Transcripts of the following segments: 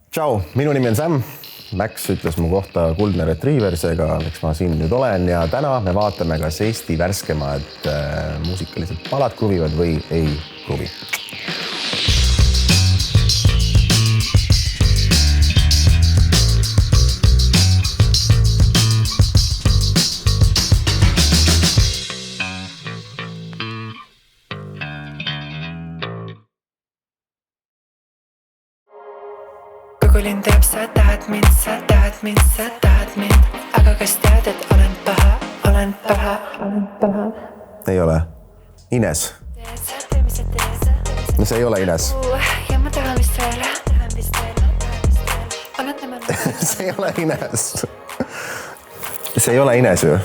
Tšau, minu nimi on Sam. Max ütles mu kohta kuldne retriiver, seega miks ma siin nüüd olen ja täna me vaatame, kas Eesti värskemad muusikalised palad kruvivad või ei kruvi. Kogulin teab, sa tahad mind, aga kas tead, et olen paha. Ei ole. Ines. No see ei ole Ines. Ja ma tahan vist veel. See ei ole Ines. See ei ole Ines ju.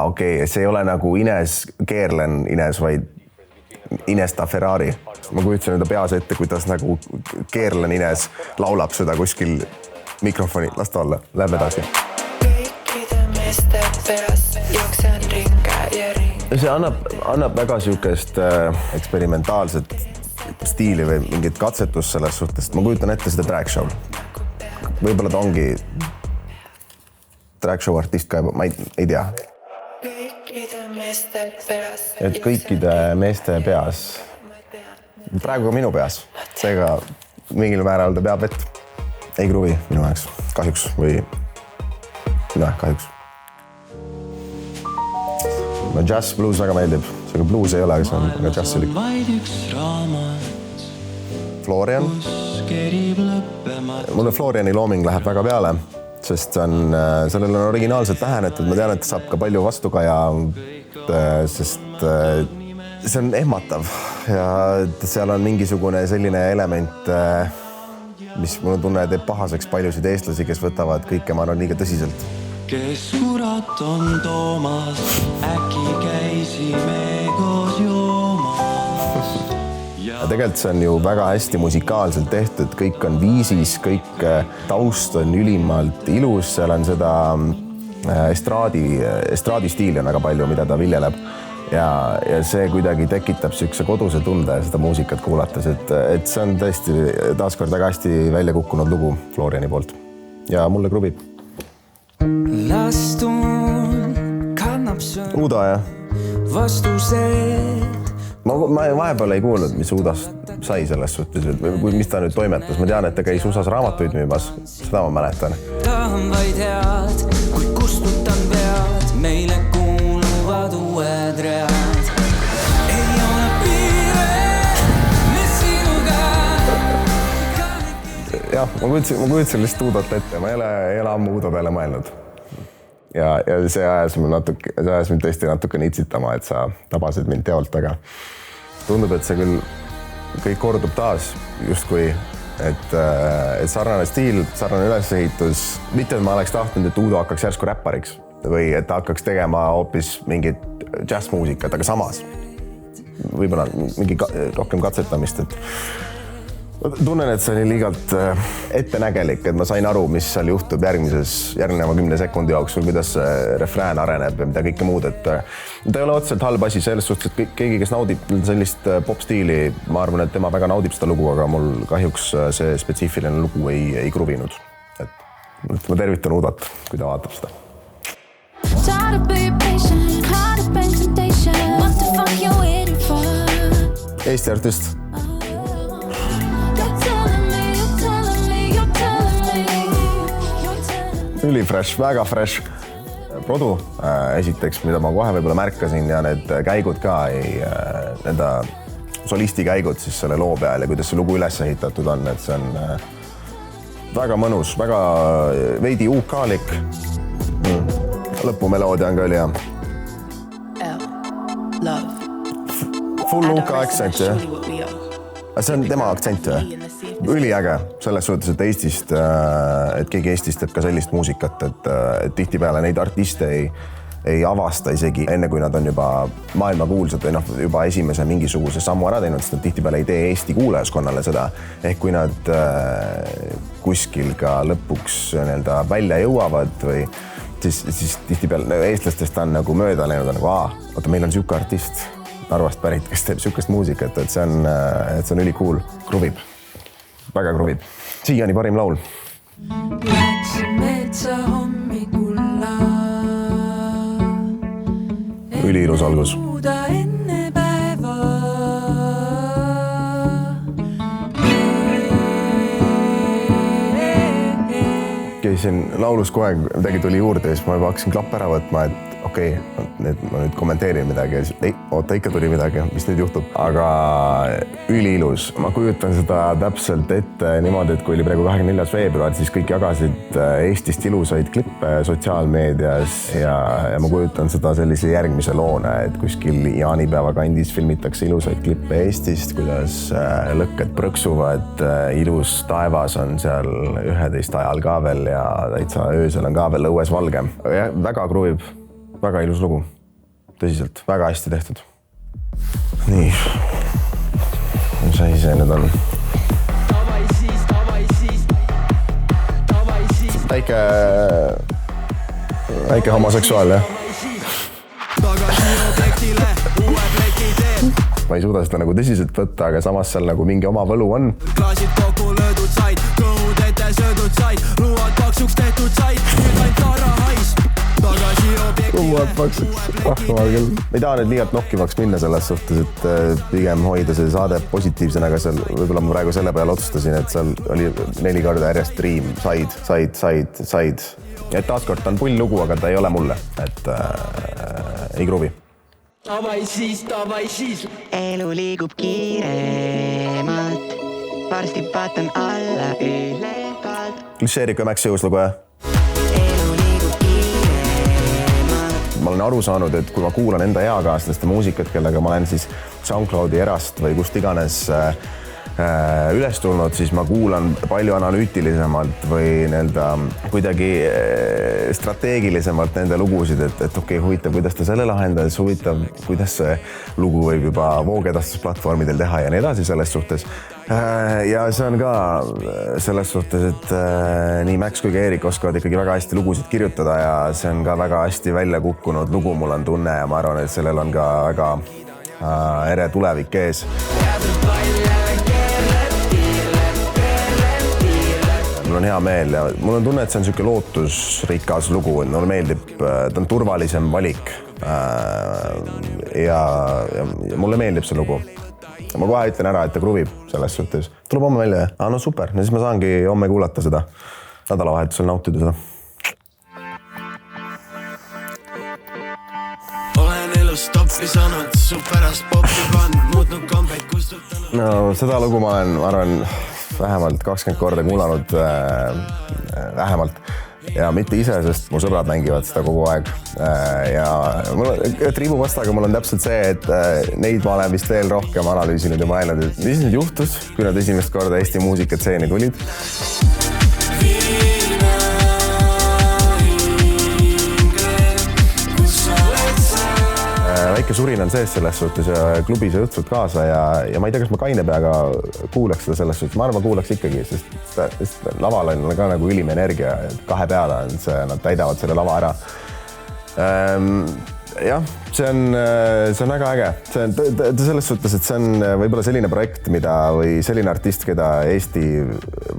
Okei, see ei ole nagu Ines Keerlen Ines, vaid Ines ta Ferrari. Ma kujutasin enda peas ette, kuidas nagu Keerlen Ines laulab seda kuskil mikrofoni. Las ta olla. Läheme edasi. Kõikide meeste peas jooksen ringa ja ringa. See annab väga siukest eksperimentaalset stiili või mingit katsetust selles suhtes. Ma kujutan ette seda drag show. Võib-olla ta ongi drag show artist ka, ma ei tea. Kõikide meeste peas. Et kõikide meeste peas. Praegu ka minu peas. Seega mingil määral ta peab, et ei kruvi minu jaoks. Kahjuks või kahjuks. No jazz, blues väga meeldib. Seega blues ei ole, aga see on ka jazzilik. Florian. Mulle Floriani looming läheb väga peale, sest sellel on originaalsed tähenetud. Ma tean, et saab ka palju vastukaja, sest see on ehmatav ja seal on mingisugune selline element, mis mul tunne teeb pahaseks paljusid eestlasi, kes võtavad kõike, ma arvan, liiga tõsiselt. Kes kurat on Toomas, äkki käisime koos joomas. Ja tegelikult see on ju väga hästi musikaalselt tehtud, kõik on viisis, kõik taust on ülimalt ilus, seal on seda estraadi stiili on väga palju, mida ta viljeleb. Ja see kuidagi tekitab siukse koduse tunde seda muusikat kuulates, et see on tõesti taaskord väga hästi välja kukkunud lugu Floriani poolt ja mulle kruvib. Uda, jah? Vastused. Ma vahepeal ei kuulnud, mis Udas sai selles suhtes, mis ta nüüd toimetas. Ma tean, et ta käis USAs raamatuid müümas, seda ma mäletan. Tahan vaid head, kui kustutan pead, meile kuuluvad uued read. Ei ole piire, mis sinuga. Jah, ma kujutsin lihtsalt Udat ette, ma ei ole ammu Uda peale mõelnud. Ja see ajas mind tõesti natuke nitsitama, et sa tabasid mind teolt, aga tundub, et see küll kõik kordub taas justkui, et sarnane stiil, sarnane ülesehitus. Mitte, et ma oleks tahtnud, et Udo hakkaks järsku räppariks või et ta hakkaks tegema hoopis mingit jazzmuusikat, aga samas võib-olla mingi rohkem katsetamist, et tunnen, et see oli liigalt ettenägelik, et ma sain aru, mis seal juhtub järgneva 10 sekundi jooksul, kuidas refrään areneb ja mida kõike muud, et ta ei ole otseselt halb asi selles suhtes, et keegi, kes naudib sellist popstiili, ma arvan, et tema väga naudib seda lugu, aga mul kahjuks see spetsiifiline lugu ei kruvinud. Et ma tervitan Udat, kui ta vaatab seda. Eesti artist. Üli fresh, väga fresh produ esiteks, mida ma kohe võib-olla märkasin ja need käigud ka, nende solisti käigud siis selle loo peal ja kuidas see lugu üles ehitatud on, et see on väga mõnus, väga veidi UK-lik. Lõpumeloodia on ka üli hea. Full UK aktsent, jah? See on tema aktsent, jah? Üliäge selles suhtes, et keegi Eestist teeb ka sellist muusikat, et tihtipeale neid artiste ei avasta isegi enne, kui nad on juba maailmakuulsad või juba esimese mingisuguse sammu ära teinud, sest nad tihtipeale ei tee Eesti kuulajaskonnale seda. Ehk kui nad kuskil ka lõpuks välja jõuavad või siis tihtipeale eestlastest on nagu mööda läinud, oota, meil on siuke artist Narvast pärit, kes teeb siukest muusikat, et see on üli cool, kruvib. väga kruvib. Siiani parim laul. Läksin metsa hommikulla. Üliilus algus. Enne päeva. Käisin laulus kogu aeg, midagi tuli juurde ja siis ma juba hakkasin klappe ära võtma, et okei, ma nüüd kommenteerin midagi ja siis oota, ikka tuli midagi, mis nüüd juhtub. Aga üliilus. Ma kujutan seda täpselt ette niimoodi, et kui oli praegu 24. veebruar, siis kõik jagasid Eestist ilusaid klippe sotsiaalmeedias ja ma kujutan seda sellise järgmise loona, et kuskil jaanipäeva kandis filmitakse ilusaid klippe Eestist, kuidas lõkked prõksuvad, ilus taevas on seal 11 ajal ka veel ja täitsa öösel on ka veel õues valge. Väga kruvib. Väga ilus lugu. Tõsiselt. Väga hästi tehtud. Nii. Mis asi see nüüd on? Väike homoseksuaal, jah? Ma ei suuda seda nagu tõsiselt võtta, aga samas seal nagu mingi oma võlu on. Klaasid kokku löödud said, kõhud ette söödud said, luuad paksuks tehtud said, nüüd ainult tara hais. Luuad paksuks, küll. Ei taha nüüd liialt nokkivaks minna selles suhtes, et pigem hoida see saade positiivsena, aga seal võib-olla ma praegu selle peale otsustasin, et seal oli 4 korda järjest riim, said. Et taaskord ta on pull lugu, aga ta ei ole mulle, et ei kruvi. Tavai siis. Elu liigub kiiremalt, varsti paatan alla ülevalt. Klišeeriku Mäksi uus lugu, jah? Ma olen aru saanud, et kui ma kuulan enda eakaaslaste muusikat, kellega ma olen siis SoundCloudi erast või kust iganes üles tulnud, siis ma kuulan palju analüütilisemalt või kuidagi strateegilisemalt nende lugusid, et okei, huvitav, kuidas ta selle lahendas, huvitav, kuidas see lugu võib juba voogedastusplatvormidel teha ja nii edasi selles suhtes. Ja see on ka selles suhtes, et nii Max kui ka Eerik oskavad ikkagi väga hästi lugusid kirjutada ja see on ka väga hästi välja kukkunud lugu, mul on tunne ja ma arvan, et sellel on ka väga ere tulevik ees. Mul on hea meel ja mul on tunne, et see on selline lootusrikas lugu, mulle meeldib, ta on turvalisem valik ja mulle meeldib see lugu. Ma kohe ütlen ära, et ta kruvib selles suhtes. Tuleb homme välja, no super, siis ma saangi homme kuulata seda, nädalavahetusel nautida seda. Olen elus toppi saanud, su pärast poppi pannud, muutnud kombeid kustutanud. No seda lugu ma olen, arvan, vähemalt 20 korda kuulanud, vähemalt. Ja mitte ise, sest mu sõbrad mängivad seda kogu aeg. Ja Triibu vastaga mul on täpselt see, et neid ma olen vist veel rohkem analüüsinud ja mõelnud, et mis nüüd juhtus, kui nad esimest korda Eesti muusikatseeni tulid. Väike surin on sees selles suhtes ja klubis õhtult kaasa ja ma ei tea, kas ma kaine peaga kuulaks seda selles suhtes. Ma arvan, kuulaks ikkagi, sest laval on ka nagu ülim energia, 2 peale on see, nad täidavad selle lava ära. Jah, see on väga äge. See on selles suhtes, et see on võib-olla selline projekt, või selline artist, keda Eesti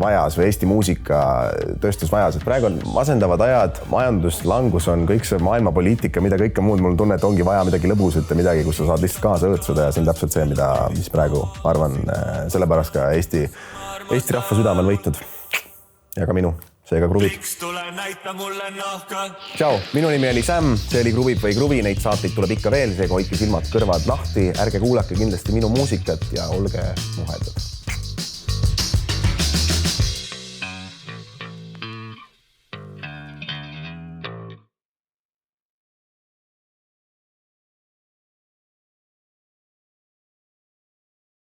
vajas või Eesti muusikatööstus vajas. Et praegu on masendavad ajad, majanduslangus on kõik see maailmapoliitika, mida kõike muud. Mul on tunne, et ongi vaja midagi lõbusat ja midagi, kus sa saad lihtsalt kaasa õõtsuda ja see on täpselt see, mis praegu, ma arvan, sellepärast ka Eesti rahva südamel võitnud. Ja ka minu. Seega kruvib. Tšau, minu nimi oli Sam, see oli Kruvib või Kruvi, neid saateid tuleb ikka veel, seega hoidke silmad kõrvad lahti, ärge kuulake kindlasti minu muusikat ja olge muhedad.